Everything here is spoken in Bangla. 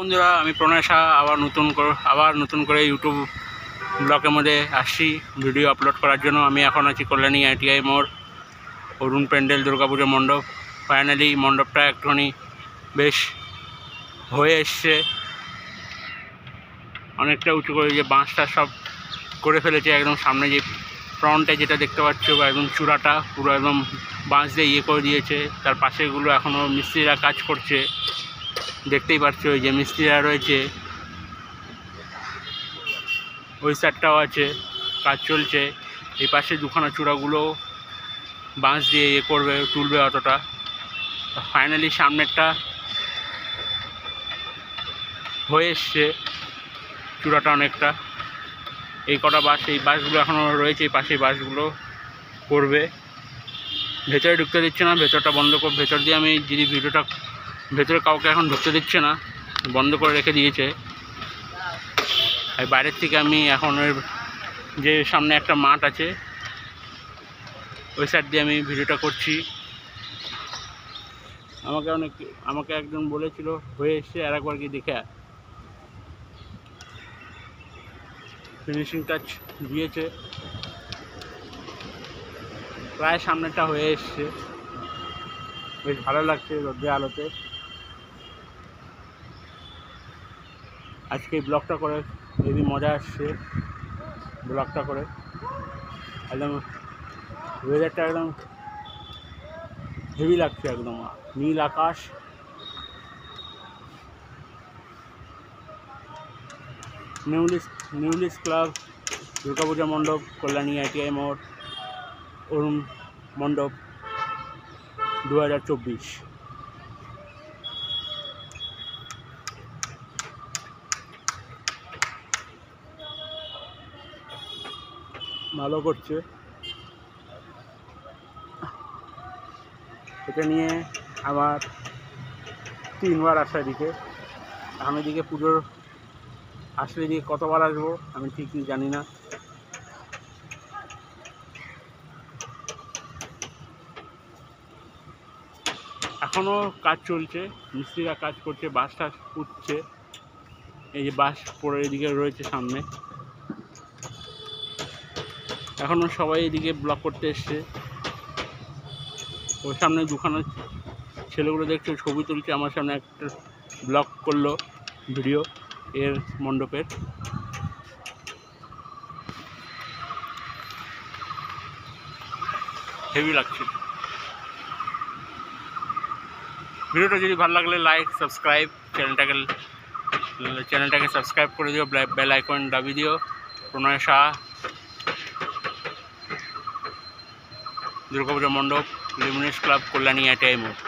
বন্ধুরা, আমি প্রণয় শাহ আবার নতুন করে ইউটিউব ব্লগের মধ্যে আসছি ভিডিও আপলোড করার জন্য। আমি এখন আছি কল্যাণী ITI মোড়, অরুণ প্যান্ডেল দুর্গাপুজো মণ্ডপ। ফাইনালি মণ্ডপটা একটুখানি বেশ হয়ে এসছে, অনেকটা উঁচু করে যে বাঁশটা সব করে ফেলেছে। একদম সামনে যে ফ্রন্টে যেটা দেখতে পাচ্ছ একদম চূড়াটা পুরো একদম বাঁশ দিয়ে করে দিয়েছে। তার পাশেগুলো এখনও মিস্ত্রিরা কাজ করছে, দেখতেই পাচ্ছ। ওই যে মিস্ত্রিরা রয়েছে, ওই সাইডটাও আছে, কাজ চলছে। এই পাশে দুখানা চূড়াগুলো বাঁশ দিয়ে করবে, তুলবে অতটা। ফাইনালি সামনেরটা হয়ে এসছে, চূড়াটা অনেকটা। এই কটা বাঁশ, এই বাঁশগুলো এখনও রয়েছে, এই পাশে বাঁশগুলো করবে। ভেতরে ঢুকতে দিচ্ছে না, ভেতরটা বন্ধ করে, ভেতর দিয়ে আমি যদি ভিডিওটা ভেতরে কাউকে এখন ঢুকতে দিচ্ছে না, বন্ধ করে রেখে দিয়েছে। আর বাইরের থেকে আমি এখন ওই যে সামনে একটা মাঠ আছে, ওই সাইড দিয়ে আমি ভিডিওটা করছি। আমাকে একজন বলেছিল হয়ে এসছে, আর একবার কি দেখে ফিনিশিং টাচ দিয়েছে, প্রায় সামনেটা হয়ে এসছে। বেশ ভালো লাগছে রোদে আলোতে। আজকে এই ব্লগটা করে হেবি মজা আসছে, ব্লগটা করে একদম ওয়েদারটা একদম হেভি লাগছে, একদম নীল আকাশ। নিউলিস ক্লাব দুর্গাপূজা মণ্ডপ, কল্যাণী ITI মোড়, অরুণ মণ্ডপ 2024। ভালো করছে। এটা নিয়ে আমার 3বার আসা এদিকে। আমি এদিকে পুজোর আসলে এদিকে কতবার আসবো আমি ঠিকই জানি না। এখনও কাজ চলছে, মিস্ত্রিরা কাজ করছে, বাঁশ টাস পুঁতছে। এই যে বাঁশ পরে এদিকে রয়েছে সামনে, এখনও সবাই এদিকে ব্লক করতে এসছে। ওর সামনে দুখানা ছেলেগুলো দেখছে, ছবি তুলছে। আমার সামনে একটা ব্লগ করলো ভিডিও এর মণ্ডপের। হেভি লাগছে। ভিডিওটা যদি ভালো লাগলে লাইক, সাবস্ক্রাইব, চ্যানেলটাকে সাবস্ক্রাইব করে দিও, বেল আইকন দাবি দিও। প্রণয় শাহ, দুর্গাপূজা মণ্ডপ, নিউলিস ক্লাব, কল্যাণী ITI মোড়।